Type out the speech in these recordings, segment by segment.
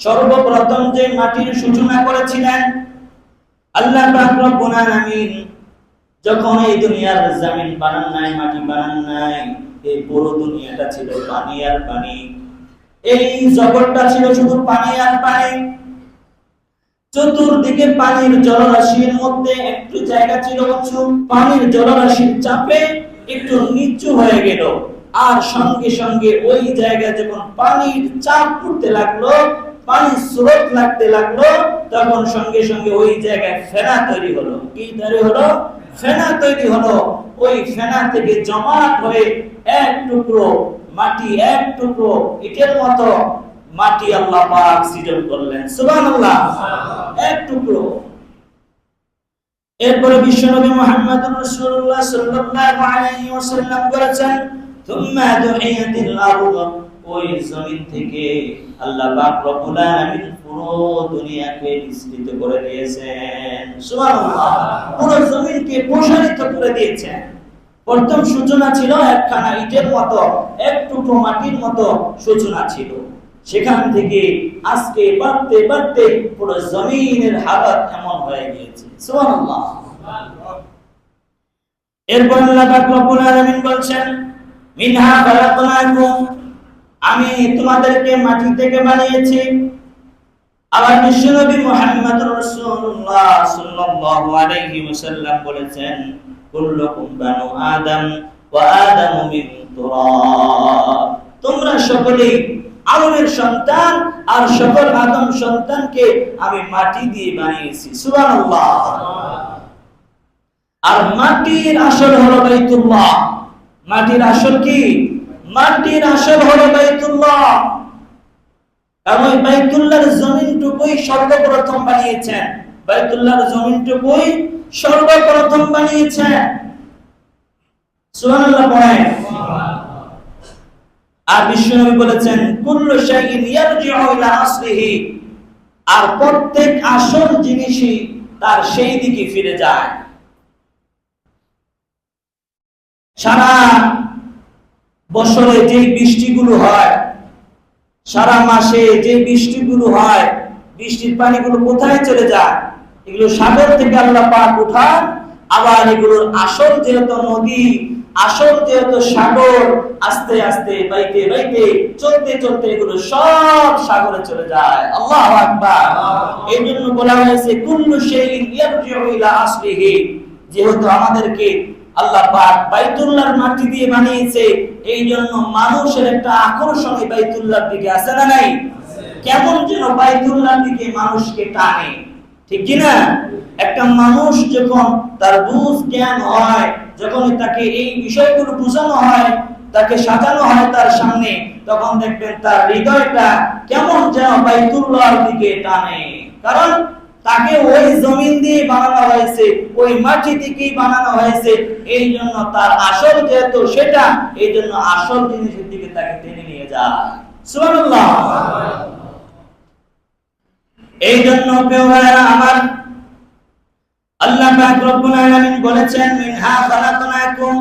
সর্বপ্রথম যে মাটির সূচনা করেছিলেন আল্লাহ পাক রব্বুল আলামিন, যখন এই দুনিয়ার জমিন বানান নাই, মাটি বানান নাই, এই পুরো দুনিয়াটা ছিল পানি আর পানি। এই জগৎটা ছিল শুধু পানি আর পানি। চতুর্দিকে পানির জলরাশির মধ্যে একটু জায়গা ছিল উঁচু, পানির জলরাশির চাপে একটু নিচু হয়ে গেল। আর সঙ্গে সঙ্গে ওই জায়গায় যখন পানির চাপ পড়তে লাগলো, পানির স্রোত লাগতে লাগলো, তখন সঙ্গে সঙ্গে ওই জায়গায় ফেনা তৈরি হলো। কি তৈরি হলো? ফেনা তৈরি হলো। ওই ফেনা থেকে জমাট হয়ে এক টুকরো মাটি, এক টুকরো ইটের মতো মাটি আল্লাহ পাক সৃজন করলেন। সুবহানাল্লাহ। এক টুকরো। এরপরে বিশ্বনবী মুহাম্মদুর রাসূলুল্লাহ সাল্লাল্লাহু আলাইহি ওয়াসাল্লাম বলেছেন, থুম্মা দুহিয়াতিল আরদ, ওই জমিন থেকে আল্লাহ পাক রব্বুল আলামিন পুরো দুনিয়াকে বিস্তৃত করে দিয়েছেন। সুবহানাল্লাহ। পুরো জমিনকে প্রসারিত করে দিয়েছেন। প্রথম সূচনা ছিল একখানা ইটের মতো, এক টুকরো মাটির মতো সূচনা ছিল। সেখান থেকে আজকে বাড়তে বাড়তে পুরো জমিনের হালত এমন হয়ে গিয়েছে। সুবহানাল্লাহ। এরপর আল্লাহ পাক রব্বুল আলামিন বলছেন, মিনহা খালাকনাকুম, আমি তোমাদেরকে মাটি থেকে বানিয়েছি। আবার বিশ্বনবী মুহাম্মদুর রাসূলুল্লাহ সাল্লাল্লাহু আলাইহি ওয়াসাল্লাম বলেছেন, কুল্লুকুম বানু আদম ওয়া আদামু মিন তুরাব, তোমরা সকলেই আদমের সন্তান, আর সকল আদম সন্তানকে আমি মাটি দিয়ে বানিয়েছি। সুবহানাল্লাহ। আর মাটির আসল হলো বাইতুল্লাহ। মাটির আসল কি? মাটির আসল হলো বাইতুল্লাহ। কারণ বাইতুল্লাহর জমিনটুকুই সর্বপ্রথম বানিয়েছেন। বাইতুল্লাহর জমিনটুকুই সর্বপ্রথম বানিয়েছেন। সুবহানাল্লাহ পড়েন। আর বিশ্বনবী বলেছেন, কুল্লু শাইইন ইয়ারজিউ ইলা আসলিহি, আর প্রত্যেক আসল জিনিসই তার সেই দিকে ফিরে যায়। সারা বছরে যে বৃষ্টিগুলো হয়, সারা মাসে যে বৃষ্টিগুলো হয়, বৃষ্টির পানিগুলো কোথায় চলে যায়? এগুলো সাগর থেকে আল্লাহ পাক উঠান। আবার এগুলোর আসল যেহেতু নদী, আসল যেহেতু সাগর, আস্তে আস্তে বাইতে বাইতে চলতে চলতে এগুলো সব সাগরে চলে যায়। আল্লাহু আকবার। এই জন্য বলা হয়েছে কুল্লু শাইইন ইয়ারজিউ ইলা আসলিহি। যেহেতু আমাদেরকে আল্লাহ পাক বাইতুল্লাহর মাটি দিয়ে বানিয়েছে, এই জন্য মানুষের একটা আকর্ষণ এই বাইতুল্লাহর দিকে আছে না নাই? কেমন যেন বাইতুল্লাহর দিকে মানুষকে টানে, ঠিক কি না? একটা মানুষ যখন তার বুঝ জ্ঞান হয়, যখন তাকে এই বিষয়গুলো বোঝানো হয়, তাকে সাজানো হয় তার সামনে, তখন দেখবেন তার হৃদয়টা কেমন যেন বাইতুল্লাহর দিকে টানে। কারণ তাকে ওই জমিন দিয়ে বানানো হয়েছে, ওই মাটি থেকেই বানানো হয়েছে। এই জন্য তার আসল যেহেতু সেটা, এই জন্য আসল জিনিসের দিকে তাকে টেনে নিয়ে যায়। সুবহানাল্লাহ। এই জন্য প্রিয় ভাইরা আমার, আল্লাহ পাক রব্বুল আলামিন বলেছেন, মিনহা খালাকনাকুম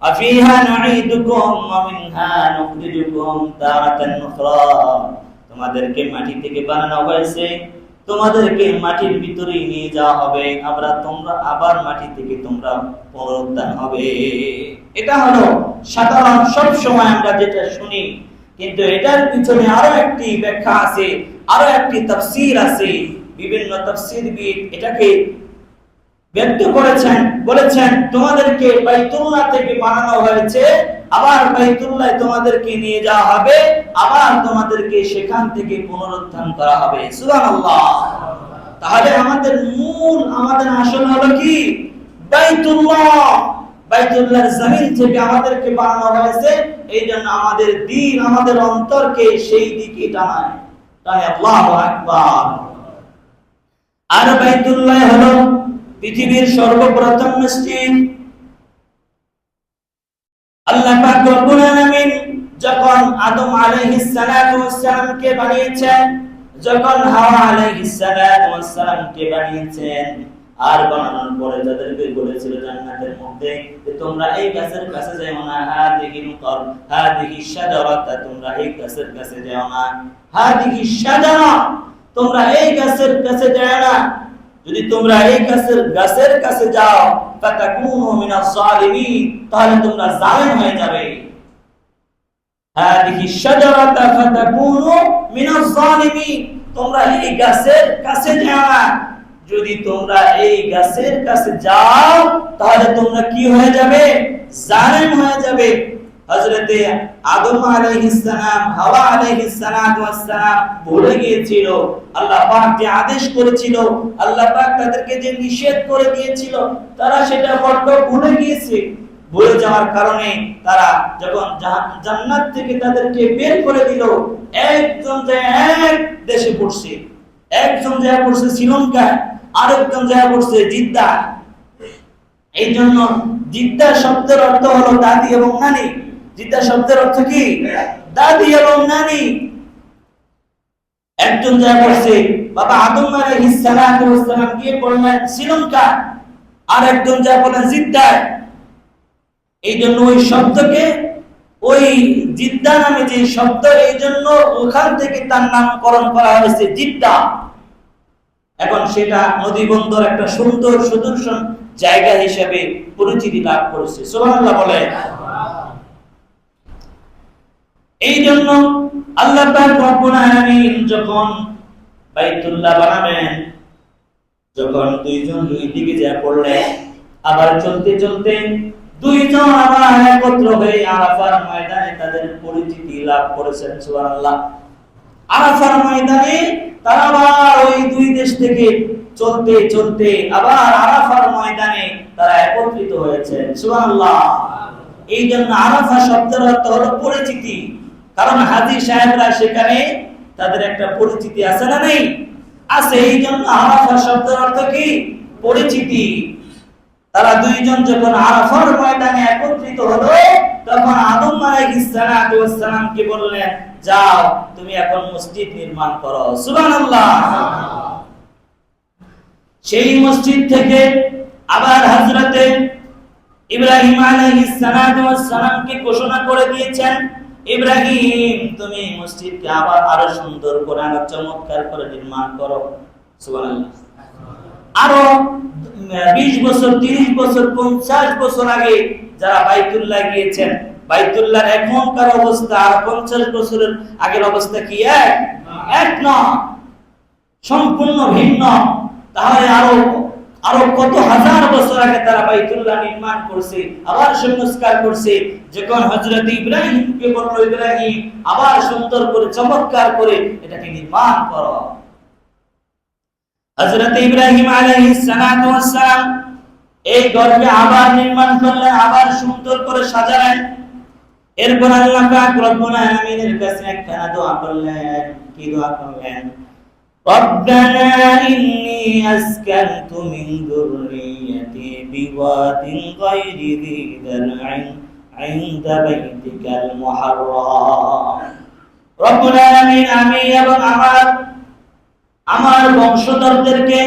ওয়া ফিহা নুঈদুকুম ওয়া মিনহা নুখরিজুকুম তারাতান উখরা, তোমাদেরকে মাটি থেকে বানানো হয়েছে, তোমাদেরকে মাটির ভিতরেই নিয়ে যাওয়া হবে, তোমরা আবার মাটি থেকে তোমরা পুনরুত্থান হবে। এটা হলো সাধারণ সব সময় আমরা যেটা শুনি, কিন্তু এটার পিছনে আরো একটি ব্যাখ্যা আছে, আরো একটি তাফসীর আছে। বিভিন্ন তাফসীরবিদ এটাকে ব্যক্ত করেছেন, বলেছেন তোমাদেরকে বাইতুল্লাহ থেকে বানানো হয়েছে, আবার বাইতুল্লাহ তোমাদেরকে নিয়ে যাওয়া হবে, আবার তোমাদেরকে সেখান থেকে পুনরুত্থান করা হবে। সুবহানাল্লাহ। তাহলে আমাদের মূল, আমাদের আসল হলো কি? বাইতুল্লাহ। বাইতুল্লাহর জমিন থেকে আমাদেরকে বানানো হয়েছে, এই জন্য আমাদের দিন, আমাদের অন্তরকে সেই দিকে টানায়। তাই আল্লাহু আকবার। আর বাইতুল্লাহ হলো পৃথিবীর সর্বপ্রথম মসজিদ। আল্লাহ পাক রব্বুল আলামিন যখন আদম আলাইহিস সালাতু ওয়াস সালামকে বানিয়েছেন, যখন হাওয়া আলাইহিস সালাতু ওয়াস সালামকে বানিয়েছেন, আর বানানোর পরে তাদেরকে বলেছিল জান্নাতের মধ্যে যে তোমরা এই গাছের কাছে যাও না, হাদিহি শাজারাতা, তোমরা এই গাছের কাছে যাও না, হাদিহি শাজারা, তোমরা এই গাছের কাছে যাও না। যদি তোমরা এই গাছের কাছে যাও ফাতাকুনু মিনাজ জালিমিন, তাহলে তোমরা জালিম হয়ে যাবে। হাদিহি শাজারাতা ফাতাকুনু মিনাজ জালিমিন, তোমরা এই গাছের কাছে যাও না। যদি তোমরা এই গাছের কাছে যাও তাহলে তোমরা কি হয়ে যাবে? জালিম হয়ে যাবে। হযরতে আদম আলাইহিস সালাম, হাওয়া আলাইহিস সালাম ভুলে গিয়েছিল। আল্লাহ পাক যে আদেশ করেছিল, আল্লাহ পাক তাদেরকে যে নিষেধ করে দিয়েছিল, তারা সেটা বড্ড ভুলে গিয়েছে। ভুলে যাওয়ার কারণে তারা যখন জান্নাত থেকে তাদেরকে বের করে দিল, একজন যে এক দেশে পড়ছে, একজন যে পড়ছে শ্রীলঙ্কা, আরেকজন যে পড়ছে জিদ্দা। এই জন্য জিদ্দা শব্দের অর্থ হলো দাদি এবং নানি। জিদ্দা শব্দের অর্থ কি? দাদি এবং নানি। একজন যা পড়ছে বাবা আদম আলাইহিস সালাম গিয়ে পড়লেন শ্রীলঙ্কা, আর একজন যা পড়লেন জিদ্দায়। এই জন্য ওই শব্দকে, ওই জিদ্দা নামে যে শব্দ, এই জন্য ওখান থেকে তার নামকরণ করা হয়েছে জিদ্দা। এখন সেটা নদী বন্দর একটা সুন্দর সুদর্শন জায়গা হিসেবে পরিচিতি লাভ করেছে। সুবহানাল্লাহ বলে। এই জন্য আল্লাহ পাক রব্বুল আলামিন যখন বাইতুল্লাহ বানাবেন, যখন দুইজন দুই দিকে যা পড়লেন, আবার চলতে চলতে দুইজন আবার একত্র হয়ে আরাফার ময়দানে তাদের পরিচিতি লাভ করেছেন। সুবহানাল্লাহ। আরাফার ময়দানে তারা আবার ওই দুই দেশ থেকে চলতে চলতে আবার আরাফার ময়দানে তারা একত্রিত হয়েছেন। সুবহানাল্লাহ। এই জন্য আরাফা শব্দের অর্থ হলো পরিচিতি। কারণ হাজী সাহেবরা সেখানে তাদের একটা পরিচিতি আছে না নেই? আছে। এই জন্য আরাফা শব্দের অর্থ কি? পরিচিতি। তারা দুইজন যখন আরাফার ময়দানে একত্রিত হলো, তখন আদম আলাইহিস সালামকে বললেন, যাও তুমি এখন মসজিদ নির্মাণ করো। সুবহানাল্লাহ। সেই মসজিদ থেকে আবার হযরতে ইব্রাহিম আলাইহিস সালামকে ঘোষণা করে দিয়েছেন, ইব্রাহিম তুমি মসজিদকে আবার আরো সুন্দর করে, আরো চমৎকার করে নির্মাণ করো। সুবহানাল্লাহ। আরো 20 বছর, 30 বছর, 50 বছর আগে যারা বাইতুল্লাহ গিয়েছেন, বাইতুল্লাহর এখনকার অবস্থা আর 50 বছরের আগের অবস্থা কি এক নয়, সম্পূর্ণ ভিন্ন। তাহলে আরো কত হাজার বছর আগে তারা বাইতুল্লাহ নির্মাণ করছে, আবার সংস্কার করছে। যখন হযরত ইব্রাহিমকে বলল, ইব্রাহিম আবার সুন্দর করে চমৎকার করে এটাকে নির্মাণ করো। হযরত ইব্রাহিম আলাইহিস সালাম এই ঘরকে আবার নির্মাণ করলেন, আবার সুন্দর করে সাজালেন। এরপর আল্লাহ পাক রব্বুল আলামিনের কাছে একখানা দোয়া করলেন। কি দোয়া করলেন? রব্বানা ইন্নী আসকানতু মিন যুররিয়্যাতি বিওয়াদিন গায়রি যী যার'ইন ইনদা বাইতিকাল মুহাররাম। রব্বুল আলামিন আমি এবং আমার বংশধরদেরকে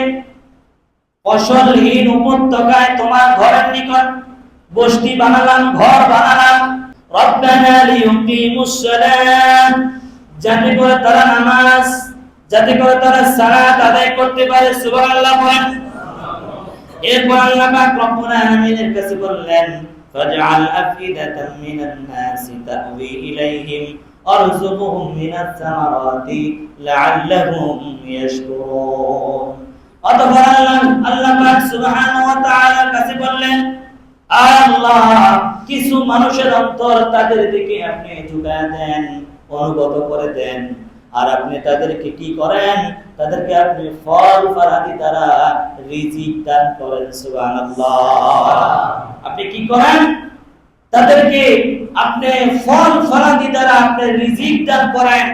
ফসলহীন উপত্যকায় তোমার ঘরের নিকট বসতি বানালাম, ঘর বানালাম। রব্বানা লিয়ুকিমুস সালাত, যাতে করে তারা নামাজ, যাতে করে তারা সালাত আদায় করতে পারে। সুবহানাল্লাহ বলেন। এরপর আল্লাহ পাক রব্বুল আলামিনের কাছে বললেন, ফাজআল আফিদাতাম মিনান নাসি তা'ওয়ি ইলাইহিম আরযুকহুম মিনাস সামারাতি লাআল্লাহুম ইয়াশকুরুন। অতঃপর আল্লাহ পাক সুবহানাহু ওয়া তাআলার কাছে বললেন, আল্লাহ কিছু মানুষের অন্তর তাদের দিকে আপনি ঝুঁকায় দেন, অনুগত করে দেন, আর আপনি তাদেরকে কি করেন? তাদেরকে আপনি ফল ফলাদি দ্বারা রিজিক দান করেন। সুবহানাল্লাহ। আপনি কি করেন? তাদেরকে আপনি ফল ফলাদি দ্বারা আপনি রিজিক দান করেন।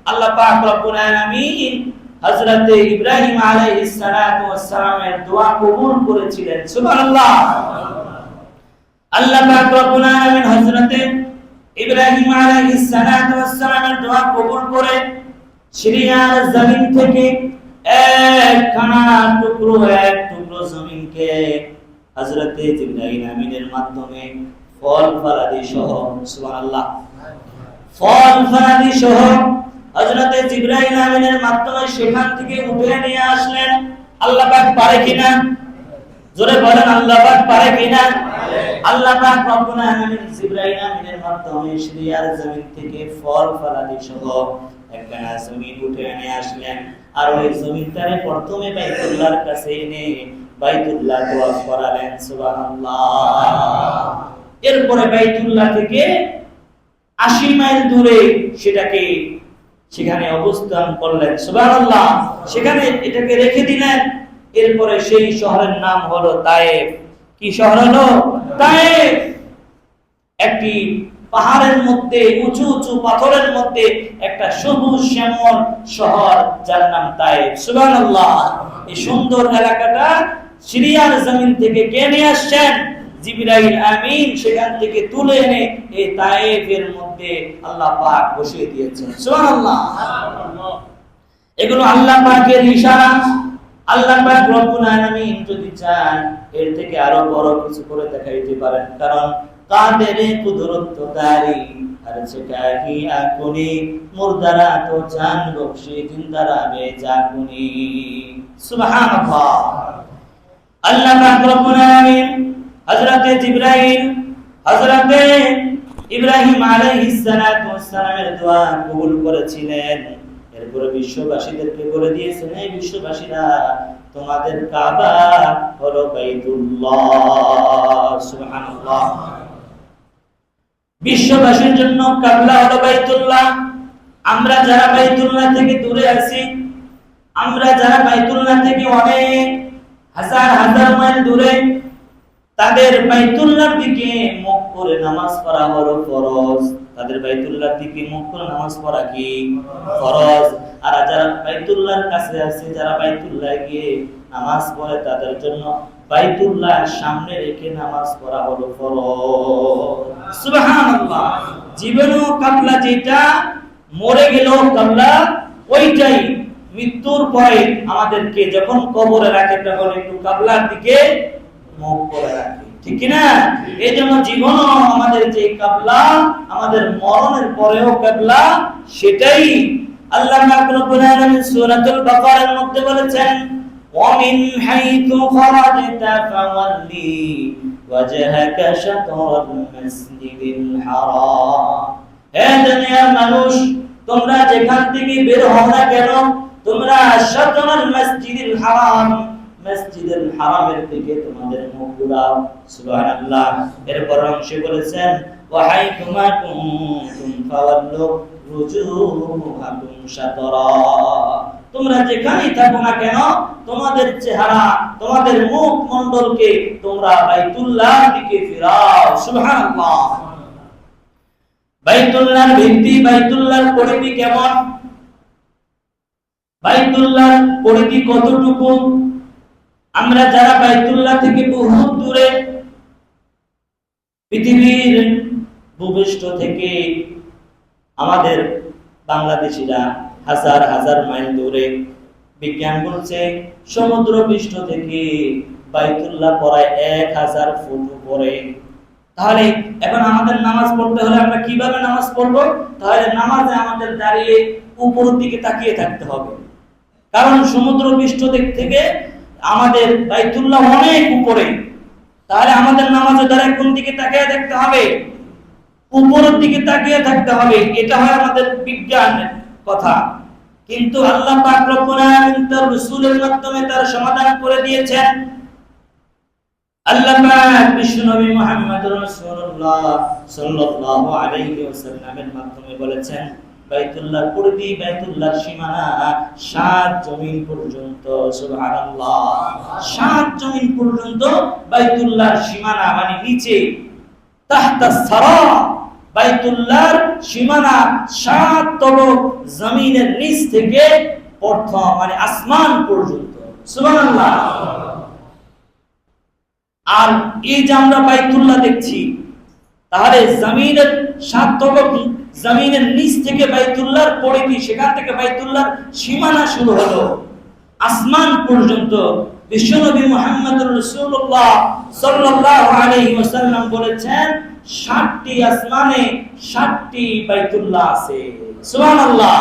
আল্লাহ পাক রব্বুল আলামিন হযরত ইব্রাহিম আলাইহিস সালামের দোয়া কবুল করেছিলেন। সুবহানাল্লাহ। আল্লাহ পাক রব্বুল আলামিন হযরত ইব্রাহিম আলাইহিস সালামের দোয়া কবুল করে সিরিয়ার জমিন থেকে এক টুকরো টুকরো জমিনকে হযরতে জিবরাইল আমিনের মাধ্যমে ফল ফলাদি সহ, সুবহানাল্লাহ, ফল ফলাদি সহ হযরতে জিবরাইল আমিনের মাধ্যমে সেখান থেকে উঠিয়ে নিয়ে আসলেন। আল্লাহ পাক পারে কিনা? জোরে বলেন আল্লাহ পাক পারে কিনা? আল্লাহ পাক রব্বুল আলামিন জিবরাইল আমিনের মাধ্যমে সিরিয়ার জমিন থেকে ফল ফলাদি সহ একটা জমিন উঠে নিয়ে আসলেন। আর ওই জমিনটারে প্রথমে বাইতুল্লাহর কাছে এনে বাইতুল্লাহ দোয়া করালেন, সুবহানাল্লাহ। এরপরে বাইতুল্লাহ থেকে 80 মাইল দূরে সেখানে অবস্থান করলেন, সুবহানাল্লাহ। সেখানে এটাকে রেখে দিলেন। এরপরে সেই শহরের নাম হলো তায়েফ। কি শহর হলো? তায়েফ। একটি পাহাড়ের মধ্যে, উঁচু উঁচু পাথরের মধ্যে একটা সবুজ শ্যামল শহর, যার নাম তায়েফ, সুবহানাল্লাহ। এই সুন্দর এলাকাটা সিরিয়ার জমিন থেকে কে নিয়ে আসছেন? জিবরাইল আমিন সেখান থেকে তুলে এনে এই তায়েফের মধ্যে আল্লাহ পাক বসিয়ে দিয়েছেন, সুবহানাল্লাহ। এগুলো আল্লাহ পাকের ইশারা। আল্লাহ পাক রব্বুল আলামিন যদি চান এর থেকে আরো বড় কিছু করে দেখাইতে পারেন, কারণ কাদেরে কুদরত দারি আর সেটাহি আকুনি মুরদারা তো জান বখশে জিন্দারা বে জাকুনি, সুবহানাল্লাহ। আল্লাহ পাক রব্বুল আলামিন হযরতে জিবরাইল, হযরতে ইব্রাহিম আলাইহিস সালাতু ওয়াস সালামের দোয়া কবুল করেছিলেন। এরপরে বিশ্ববাসীদেরকে বলে দিয়েছেন, এই বিশ্ববাসীরা, তোমাদের কাবা হলো বাইতুল্লাহ, সুবহানাল্লাহ। বিশ্ববাসীর জন্য কিবলা হলো বাইতুল্লাহ। আমরা যারা বাইতুল্লাহ থেকে দূরে আছি, আমরা যারা বাইতুল্লাহ থেকে অনেক হাজার হাজার মাইল দূরে, তাদের বাইতুল্লাহর দিকে মুখ করে নামাজ পড়া হলো ফরজ। তাদের বাইতুল্লাহর দিকে মুখ করে নামাজ পড়া কি ফরজ। আর যারা বাইতুল্লাহর কাছে আছে, যারা বাইতুল্লাহ গিয়ে নামাজ পড়ে, তাদের জন্য বাইতুল্লাহ সামনে রেখে নামাজ পড়া হলো ফরজ, সুবহানাল্লাহ। জীবনেও কিবলা যেটা, মরে গেলেও কিবলা ওইটাই। মৃত্যুর পরে আমাদেরকে যখন কবরে রাখে তখন একটু কিবলার দিকে মুখ করে রাখে, ঠিক কি না? এই জন্য জীবনও আমাদের যে কিবলা, আমাদের মরণের পরেও কিবলা সেটাই। আল্লাহ পাক রব্বুল আলামিন সূরাতুল বাকারার মধ্যে বলেছেন, ওয়া মিন হাইতু খারাজতা ফাওয়াল্লি ওয়াজহাকা শাতরাল মাসজিদিল হারাম। হে দুনিয়ার মানুষ, তোমরা যেখান থেকে বের হও না কেন, তোমরা শাতরাল মাসজিদিল হারাম, মসজিদুল হারামের দিকে তোমাদের মুখ ঘুরাও, সুবহানাল্লাহ। এরপর অংশে বলেছেন, ওয়া হাইতুমা কুনতুম ফাওয়াল্লু রুজুহাকুম শাতরা। তোমরা যেখানেই থাকো না কেন, তোমাদের চেহারা, তোমাদের মুখ মণ্ডলকে তোমরা বাইতুল্লাহর দিকে ফিরাও, সুবহানাল্লাহ। বাইতুল্লাহর ভিত্তি, বাইতুল্লাহর পরিধি কেমন? বাইতুল্লাহর পরিধি কতটুকু? আমরা যারা বাইতুল্লাহ থেকে বহুত দূরে, পৃথিবীর ভূপৃষ্ঠ থেকে আমাদের বাংলাদেশিরা হাজার হাজার মাইল দূরে, বিজ্ঞান বলছে সমুদ্র পৃষ্ঠ থেকে বাইতুল্লাহ প্রায় 1000 ফুট উপরে। তাহলে এখন আমাদের নামাজ পড়তে হলে আমরা কিভাবে নামাজ পড়বো? তাহলে নামাজে আমাদের দাঁড়িয়ে উপরের দিকে তাকিয়ে থাকতে হবে, কারণ সমুদ্র পৃষ্ঠ থেকে আমাদের বাইতুল্লাহ অনেক উপরে। তাহলে আমাদের নামাজে দাঁড়িয়ে কোন দিকে তাকিয়ে থাকতে হবে? উপরের দিকে তাকিয়ে থাকতে হবে। এটা হয় আমাদের বিজ্ঞানের কথা, কিন্তু আল্লাহ পাক রব্বুল আলামিন তার রাসূলের মাধ্যমে তার সমাধান করে দিয়েছেন। আল্লাহ পাক বিশ্বনবী মুহাম্মদুর রাসূলুল্লাহ সাল্লাল্লাহু আলাইহি ওয়াসাল্লামের মাধ্যমে বলেছেন, বাইতুল্লাহর পরিধি, বাইতুল্লাহর সীমানা 7 জমিন পর্যন্ত, সুবহানাল্লাহ। 7 জমিন পর্যন্ত বাইতুল্লাহর সীমানা, মানে নিচে, তাহতা সারা, বাইতুল্লাহর সীমানা 7 তবক জমিনের নিচ থেকে প্রথম মানে আসমান পর্যন্ত, সুবহানাল্লাহ। আর এই যে আমরা বাইতুল্লাহ দেখছি, তাহলে জমিনের 7 তবক জমিনের নিচ থেকে বাইতুল্লাহর পরিধি, সেখান থেকে বাইতুল্লাহর সীমানা শুরু হলো আসমান পর্যন্ত। বিশ্বনবী মুহাম্মদুর রাসূলুল্লাহ সাল্লাল্লাহু আলাইহি ওয়াসাল্লাম বলেছেন 60টি আসমানে 60টি বাইতুল্লাহ আছে। সুবহানাল্লাহ।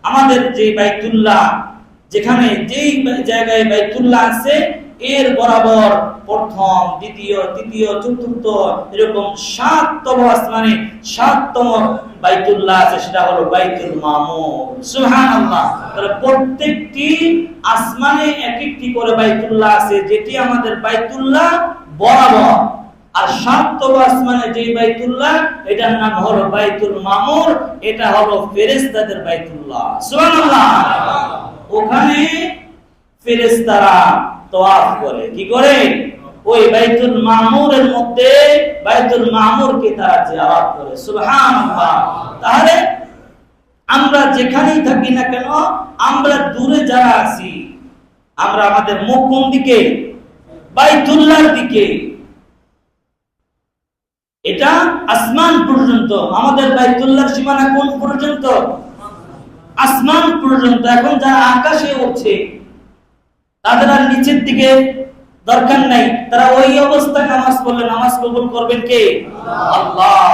আমাদের যে বাইতুল্লাহ, যেখানে যেই জায়গায় বাইতুল্লাহ আছে এর বরাবর প্রথম, দ্বিতীয়, তৃতীয়, চতুর্থ এরকম 7তম আসমানে 7তম বাইতুল্লাহ আছে, সেটা হলো বাইতুল মামুর। সুবহানাল্লাহ। তাহলে প্রত্যেকটি আসমানে এক একটি করে বাইতুল্লাহ আছে, যেটি আমাদের বাইতুল্লাহ বরাবর। আর 7তম আসমানে যে বাইতুল্লাহ, এটার নাম হলো বাইতুল মামুর, এটা হলো ফেরেশতাদের বাইতুল্লাহ। সুবহানাল্লাহ। ওখানে ফেরেশতারা তওয়াফ করে, কি করে? ওই বাইতুল মামুরের মধ্যে বাইতুল মামুরকে তারা জিয়ারত করে। সুবহানাল্লাহ। তাহলে আমরা যেখানেই থাকি না কেন, আমরা দূরে যারা আছি, আমরা আমাদের মুখ কোন দিকে? বাইতুল্লাহর দিকে। এটা আসমান পর্যন্ত। আমাদের বাইতুল্লাহর সীমানা কোন পর্যন্ত? আসমান পর্যন্ত। এখন যারা আকাশে উঠছে তাদের আর নিচের দিকে দরকার নাই, তারা ওই অবস্থায় নামাজ পড়লে নামাজ কবুল করবেন কে? আল্লাহ।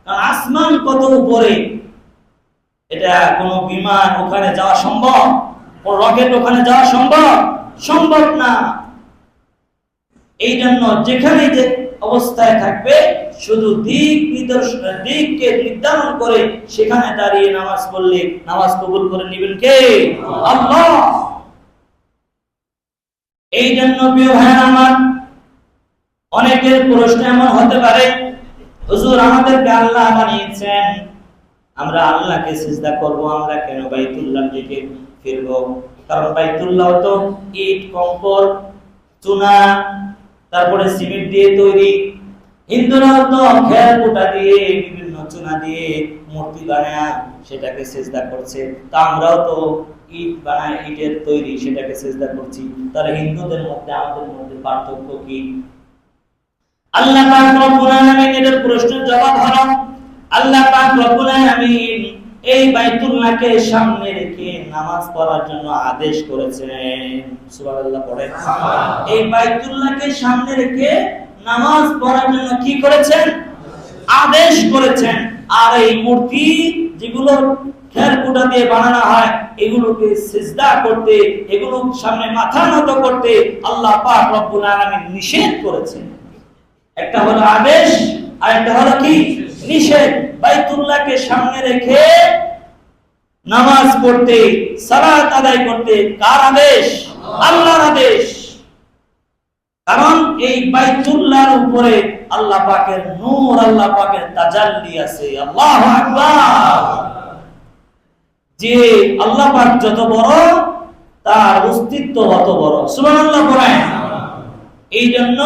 কারণ আসমান কত উপরে, এটা কোন বিমান ওখানে যাওয়া সম্ভব? কোন রকেট ওখানে যাওয়া সম্ভব? সম্ভব না। এই জন্য যেখানে যে অবস্থায় থাকবে শুধু দিককে নির্ধারণ করে সেখানে দাঁড়িয়ে নামাজ পড়লে নামাজ কবুল করে নেবেন কে? আল্লাহ। এই জন্য প্রিয় ভাইরা আমার, অনেকের প্রশ্ন এমন হতে পারে, হুজুর আমাদেরকে আল্লাহ বানিয়েছেন, আমরা আল্লাহকে সিজদা করব, আমরা কেন বাইতুল্লাহর দিকে ফিরব? কারণ বাইতুল্লাহ তো ইট, কঙ্কর, চুনা, তারপরে সিমেন্ট দিয়ে তৈরি। হিন্দুরাও তো খের কুটা দিয়ে, বিভিন্ন চুনা দিয়ে মূর্তি বানায় সেটাকে সিজদা করছে। তা আমরাও তো ইট বানায়, ইটের তৈরি, সেটাকে সিজদা করছি। তাহলে হিন্দুদের মধ্যে আমাদের মধ্যে পার্থক্য কি? আল্লাহ পাক রব্বুল আলামিন এর প্রশ্নের জবাব হলো, আল্লাহ পাক রব্বুল আলামিন এই বাইতুল্লাহকে সামনে রেখে নামাজ পড়ার জন্য আদেশ করেছেন। সুবহানাল্লাহ পড়েন। এই বাইতুল্লাহকে সামনে রেখে নামাজ পড়ার জন্য কি করেছেন? আদেশ করেছেন। আর এই মূর্তি যেগুলো খের কুটা দিয়ে বানানো হয়, এগুলোকে সিজদা করতে, এগুলোর সামনে মাথা নত করতে আল্লাহ পাক রব্বুল আলামিন নিষেধ করেছেন। একটা হলো আদেশ, আর একটা হলো কি? নিষেধ। বাইতুল্লাহকে সামনে রেখে নামাজ পড়তে, সালাত আদায় করতে কার আদেশ? আল্লাহর আদেশ। কারণ এই বাইতুল্লাহর উপরে আল্লাহ পাকের নূর, আল্লাহ পাকের তাজাল্লি আছে। আল্লাহু আকবার। যে আল্লাহ পাক যত বড়, তার অস্তিত্ব তত বড়। সুবহানাল্লাহ পড়েন। এই জন্য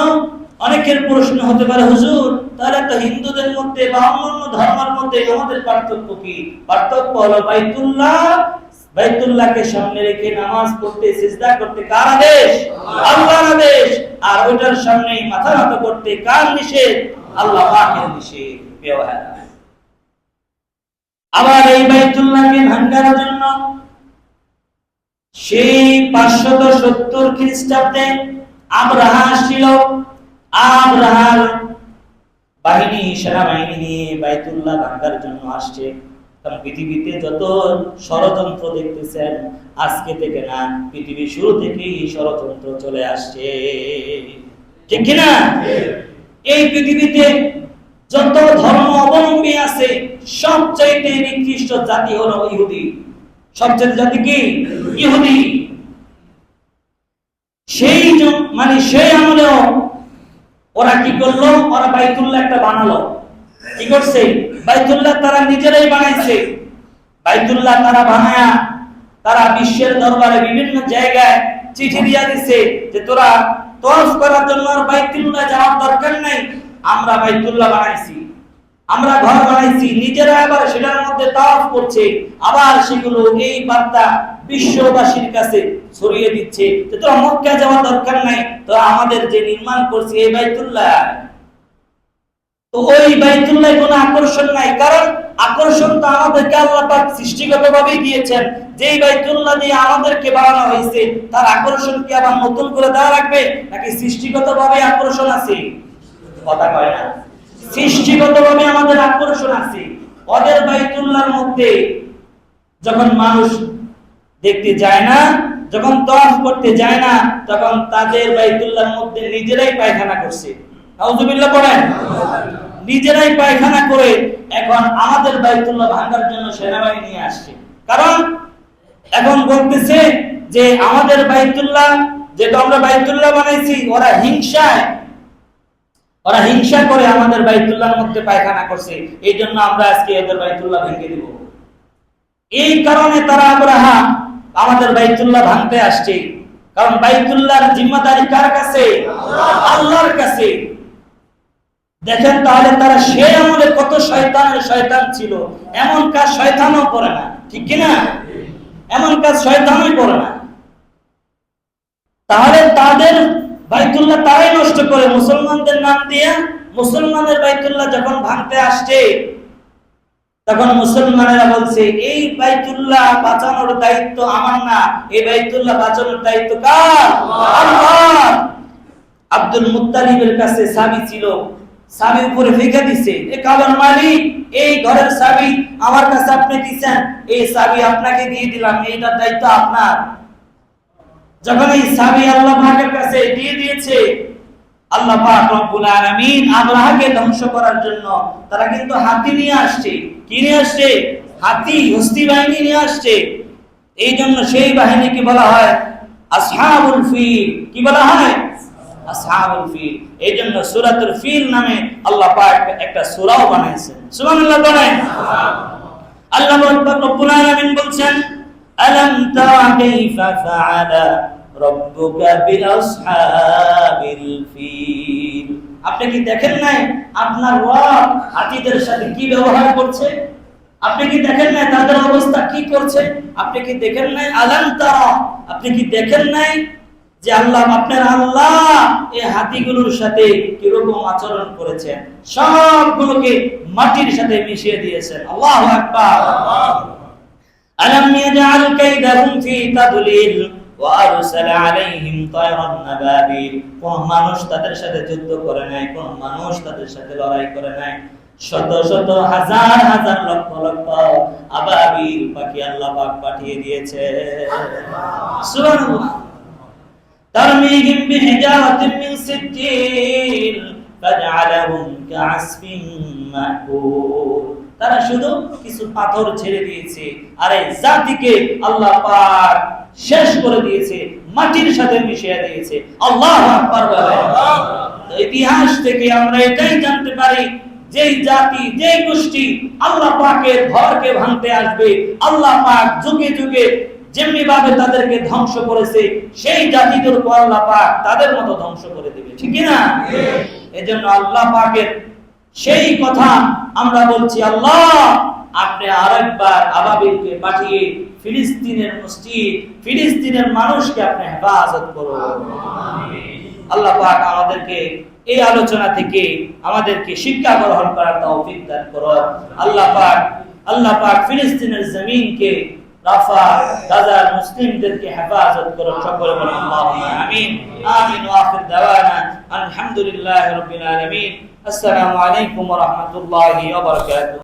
অনেকের প্রশ্ন হতে পারে, হুজুর তাহলে তো হিন্দুদের মধ্যে বা অন্যান্য ধর্মের মধ্যে আমাদের পার্থক্য কি? পার্থক্য হলো বাইতুল্লাহকে সামনে রেখে নামাজ পড়তে, সিজদা করতে কার আদেশ? আল্লাহর আদেশ। আর ওটার সামনে মাথা নত করতে কার নিষেধ? আল্লাহ পাকের নিষেধ। আবার এই বাইতুল্লাহকে ভাঙার জন্য সেই 570 খ্রিস্টাব্দে আব্রাহা আসছিল। আব্রাহার বাহিনী, সেনাবাহিনী নিয়ে বাইতুল্লাহ ভাঙার জন্য আসছে। কারণ পৃথিবীতে যত ষড়যন্ত্র দেখতেছেন, আজকে থেকে না, পৃথিবীর শুরু থেকেই ষড়যন্ত্র চলে আসছে, ঠিক কিনা? এই পৃথিবীতে যত ধর্ম অবলম্বী আছে, সবচাইতে নিকৃষ্ট জাতি হলো ইহুদি। সবচেয়ে জাতি কি? ইহুদি। সেই আমলেও ওরা কি করলো? ওরা বাইতুল্লাহ একটা বানালো। কি করছে? বাইতুল্লাহ তারা নিজেরাই বানাইছে। বাইতুল্লাহ তারা বানায়া তারা বিশ্বের দরবারে বিভিন্ন জায়গায় চিঠি দিয়া দিছে যে তোরা তওয়াফ করার জন্য আর বাইতুল্লাহ যাওয়ার দরকার নাই, আমরা বাইতুল্লাহ বানাইছি, আমরা ঘর বানাইছি। নিজেরা আবার সেটার মধ্যে তাওয়াফ করছে। আবার সেগুলো এই বার্তা বিশ্ববাসীর কাছে ছড়িয়ে দিচ্ছে যে তোরা মক্কা যাওয়ার দরকার নাই, তোরা আমাদের যে নির্মাণ করছি এই বাইতুল্লাহ, তো ওই বাইতুল্লাহ কোনো আকর্ষণ নাই, কারণ আকর্ষণ তো আমাদেরকে আল্লাহ পাক সৃষ্টিগতভাবেই দিয়েছেন। যেই বাইতুল্লাহ দিয়ে আমাদেরকে বানানো হয়েছে, তার আকর্ষণ কি আবার নতুন করে দেওয়া লাগবে, নাকি সৃষ্টিগতভাবে আকর্ষণ আছে? কথা কয় না। সৃষ্টিগতভাবে আমাদের আকর্ষণ আছে। ওদের বাইতুল্লাহর মধ্যে যখন মানুষ দেখতে যায় না, যখন তওয়াফ করতে যায় না, তখন তাদের বাইতুল্লাহর মধ্যে নিজেরাই পায়খানা করছে। নাউজুবিল্লাহ পড়েন। নিজেরাই পায়খানা করে এখন আমাদের বাইতুল্লাহ ভাঙার জন্য সেনাবাহিনী নিয়ে আসছে। কারণ এখন বলতেছে যে আমাদের বাইতুল্লাহ, যেটা আমরা বাইতুল্লাহ বানাইছি, ওরা হিংসা করে আমাদের বাইতুল্লাহর মধ্যে পায়খানা করছে, এই জন্য আমরা আজকে এদের বাইতুল্লাহ ভেঙে দিব। এই কারণে তারা আব্রাহা আমাদের বাইতুল্লাহ ভাঙতে আসছে। কারণ বাইতুল্লাহর জিম্মাদারি কার কাছে? আল্লাহর কাছে। দেখেন তাহলে তারা সে আমলে কত শয়তান ছিল। এমন কাজ শয়তানও করে না, ঠিক কিনা? এমন কাজ শয়তানই করে না। তাহলে তাদের বাইতুল্লাহ তারাই নষ্ট করে মুসলমানদের নাম দিয়ে। মুসলমানের বাইতুল্লাহ যখন ভাঙতে আসছে, তখন মুসলমানেরা বলছে এই বাইতুল্লাহ বাঁচানোর দায়িত্ব আমার না, এই বাইতুল্লাহ বাঁচানোর দায়িত্ব কার? আল্লাহ। আব্দুল মুত্তালিবের কাছে চাবি ছিল, চাবি উপরে ফেলে দিয়েছে, এই কাবার মালিক, এই ঘরের চাবি আমার কাছে আপনি দিয়েছেন, এই চাবি আপনাকে দিয়ে দিলাম, এইটার দায়িত্ব আপনার। যখন এই চাবি আল্লাহ পাকের কাছে দিয়ে দিয়েছে, আল্লাহ পাক রব্বুল আলামিন আব্রাহাকে ধ্বংস করার জন্য তারা কিন্তু হাতি নিয়ে আসছে। কি নিয়ে আসছে? হাতি, হস্তি বাহিনী নিয়ে আসছে। এই জন্য সেই বাহিনীকে বলা হয় আসহাবুল ফিল। কি বলা হয়? আসহাবুল ফিল। এই জন্য সূরাতুল ফিল নামে আল্লাহ পাক একটা সূরাও বানাইছেন। সুবহানাল্লাহ বলেন। আল্লাহ রব্বুল আলামিন বলছেন আলাম তারা কাইফা ফাআলা রাব্বুকা বিআসহাবিল ফিল। আপনি কি দেখেন নাই আপনার রব হাতিদের সাথে কি ব্যবহার করছে? আপনি কি দেখেন নাই তাদের অবস্থা কি করছে? আপনি কি দেখেন নাই? আলাম তারা, আপনি কি দেখেন নাই যে আল্লাহ, আপনার আল্লাহ এই হাতিগুলোর সাথে কিরকম আচরণ করেছেন? সবগুলোকে মাটির সাথে মিশিয়ে দিয়েছেন। আল্লাহু আকবার। আলাম ইয়াজআল কাইদাহুম ফি তাদলিল ওয়া আরসালা আলাইহিম তায়রান নাবাবিল। কোন মানুষ তাদের সাথে যুদ্ধ করে নাই, কোন মানুষ তাদের সাথে লড়াই করে নাই। শত শত হাজার হাজার লক্ষ লক্ষ আবাবিল পাখি আল্লাহ পাক পাঠিয়ে দিয়েছে। সুবহানাল্লাহ। তারমিহিম বিহিজারাতিন মিন সিজ্জিল ফাজআলাহুম কাআসফিন মাকুল। তারা শুধু কিছু পাথর ছেড়ে দিয়েছে, আর এই জাতিকে আল্লাহ পাক শেষ করে দিয়েছে, মাটির সাথে মিশিয়ে দিয়েছে। আল্লাহু আকবার বলেন। ইতিহাস থেকে আমরা এটাই জানতে পারি, যেই জাতি, যেই গোষ্ঠী আল্লাহ পাকের ঘরকে ভাঙতে আসবে, আল্লাহ পাক যুগে যুগে যেমনি ভাবে তাদেরকে ধ্বংস করেছে, সেই জাতিদেরকে আল্লাহ পাক তাদের মতো ধ্বংস করে দেবে, ঠিক না? এজন্য আল্লাহ পাকের সেই কথা আমরা বলছি, আল্লাহ আপনি আরেকবার আবাবিলকে পাঠিয়ে ফিলিস্তিনের মসজিদ, ফিলিস্তিনের মানুষকে আপনি হেফাজত করুন। আল্লাহ পাক আমাদেরকে এই আলোচনা থেকে আমাদেরকে শিক্ষা গ্রহণ করার তৌফিক দান করুন। আল্লাহ পাক ফিলিস্তিনের জমিনকে, রাফা, গাজার মুসলিমদেরকে হেফাজত করুন। সকলে বলুন আল্লাহুম্মা আমিন। আমিন। ওয়া আখির দাওয়ানা আলহামদুলিল্লাহি রাব্বিল আলামিন। আসসালামু আলাইকুম ওয়া রাহমাতুল্লাহি ওয়া বারাকাতুহু।